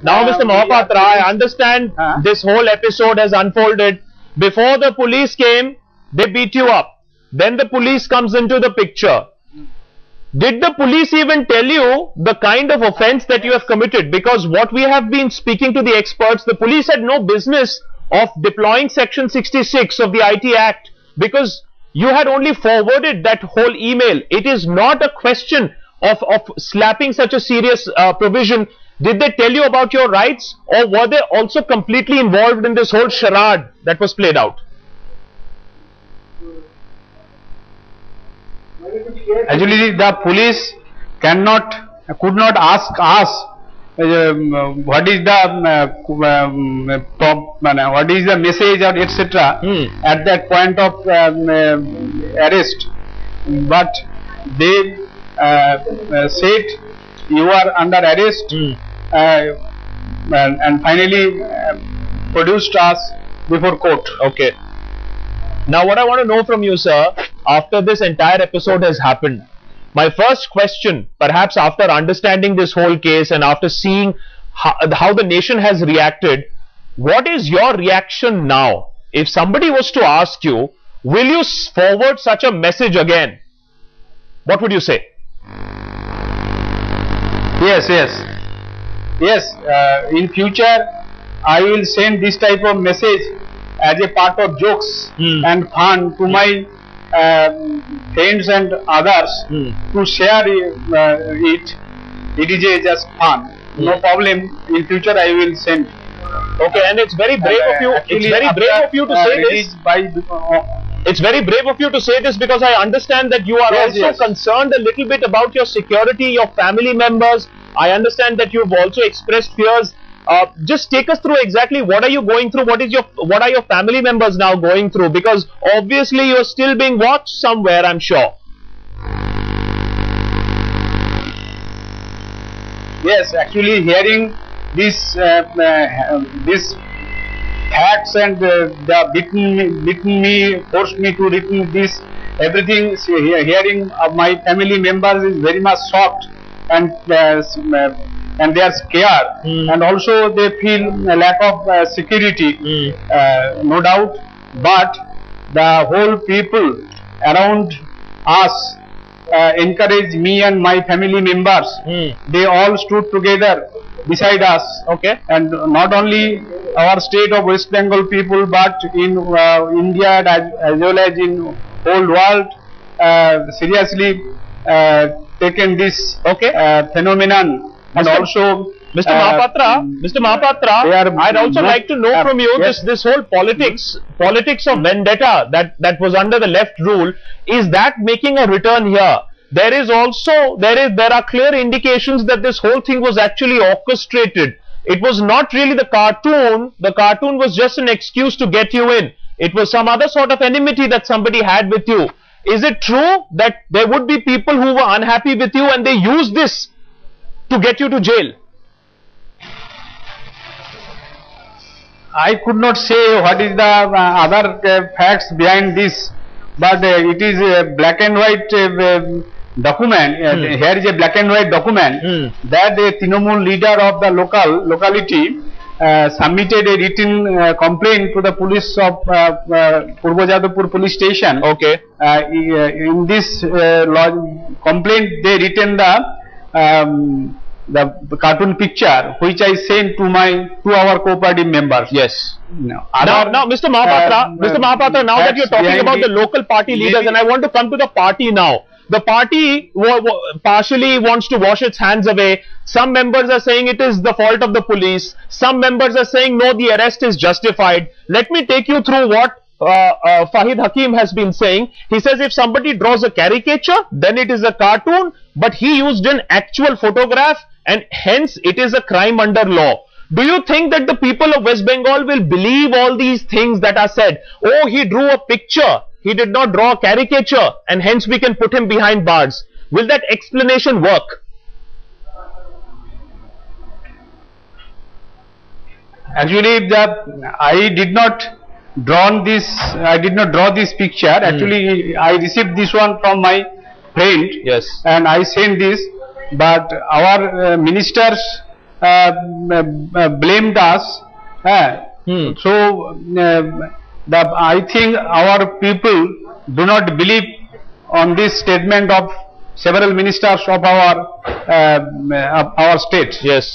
Now, Mr. Mohapatra, I understand this whole episode has unfolded. Before the police came, they beat you up. Then the police comes into the picture. Did the police even tell you the kind of offense that you have committed? Because what we have been speaking to the experts, the police had no business of deploying Section 66 of the IT Act, because you had only forwarded that whole email. It is not a question of slapping such a serious provision. Did they tell you about your rights, or were they also completely involved in this whole charade that was played out? Actually, the police could not ask us what is the message or etc. At that point of arrest, but they said you are under arrest, and finally produced us before court. Okay. Now what I want to know from you, sir, after this entire episode has happened, my first question, perhaps after understanding this whole case and after seeing how the nation has reacted, what is your reaction now? If somebody was to ask you, will you forward such a message again? What would you say? Yes. In future, I will send this type of message as a part of jokes and fun to my friends and others to share it. It is just fun. No problem. In future, I will send. Okay, and it's very brave of you. It's very brave of you to say this. It's very brave of you to say this, because I understand that you are also concerned a little bit about your security, your family members. I understand that you've also expressed fears. Just take us through exactly what are you going through, what are your family members now going through, because obviously you are still being watched somewhere, I'm sure. Yes, actually hearing this facts and the beaten me, forced me to written this, everything, hearing of my family members is very much shocked, and they are scared, and also they feel a lack of security, no doubt. But the whole people around us encouraged me and my family members. They all stood together beside us. Okay. And not only our state of West Bengal people, but in India as well as in whole world, seriously taken this phenomenon. And also, Mr. Mohapatra, I'd also like to know from you this whole politics of vendetta that was under the left rule, is that making a return here? There are clear indications that this whole thing was actually orchestrated. It was not really the cartoon. The cartoon was just an excuse to get you in. It was some other sort of enmity that somebody had with you. Is it true that there would be people who were unhappy with you and they used this to get you to jail? I could not say what is the other facts behind this, but it is a black and white document. Here is a black and white document that the Trinamool leader of the locality submitted a written complaint to the police of Purbo Jadavpur police station. Okay. In this complaint, they written the cartoon picture which I sent to our cooperative members. Yes. Now, Mr. Mohapatra, now that you're talking about the local party leaders, and I want to come to the party now. The party partially wants to wash its hands away. Some members are saying it is the fault of the police. Some members are saying no, the arrest is justified. Let me take you through what Fahid Hakim has been saying. He says if somebody draws a caricature, then it is a cartoon, but he used an actual photograph and hence it is a crime under law. Do you think that the people of West Bengal will believe all these things that are said? Oh, he drew a picture, he did not draw a caricature, and hence we can put him behind bars. Will that explanation work? Actually, I did not draw this picture. Actually, I received this one from my friend. Yes. And I sent this, but our ministers blamed us. So I think our people do not believe on this statement of several ministers of our state. Yes.